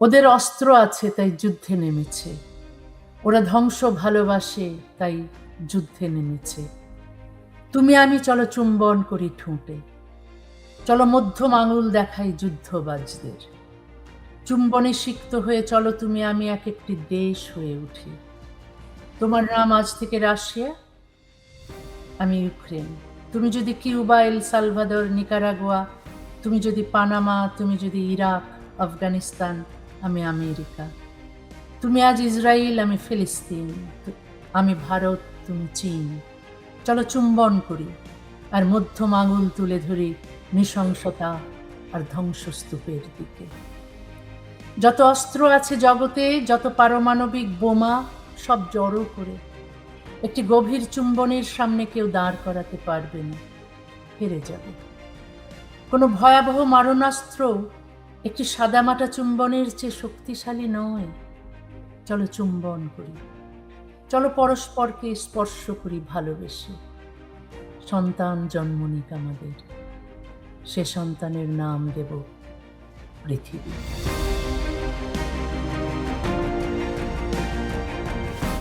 ওদের অস্ত্র আছে তাই যুদ্ধে নেমেছে, ওরা ধ্বংস ভালোবাসে তাই যুদ্ধে নেমেছে। তুমি আমি চলো চুম্বন করি ঠোঁটে, চলো মধ্যম আঙুল দেখাই যুদ্ধবাজদের। চুম্বনে সিক্ত হয়ে চলো তুমি আমি এক একটি দেশ হয়ে উঠি। তোমার নাম আজ থেকে রাশিয়া, আমি ইউক্রেন। তুমি যদি কিউবা, এল সালভাদর, নিকারাগুয়া, তুমি যদি পানামা, তুমি যদি ইরাক, আফগানিস্তান, আমি আমেরিকা। তুমি আজ ইসরায়েল, আমি ফিলিস্তিন, আমি ভারত, তুমি চীন। চলো চুম্বন করি আর মধ্যম আঙুল তুলে ধরি নৃশংসতা আর ধ্বংসস্তূপের দিকে। যত অস্ত্র আছে জগতে, যত পারমাণবিক বোমা, সব জড়ো করে একটি গভীর চুম্বনের সামনে কেউ দাঁড় করাতে পারবে না, হেরে যাবে। কোনো ভয়াবহ মারণাস্ত্র একটি সাদামাটা চুম্বনের চেয়ে শক্তিশালী নয়। চলো চুম্বন করি, চলো পরস্পরকে স্পর্শ করি ভালোবেসে। সন্তান জন্ম নিক আমাদের, সে সন্তানের নাম দেব পৃথিবী।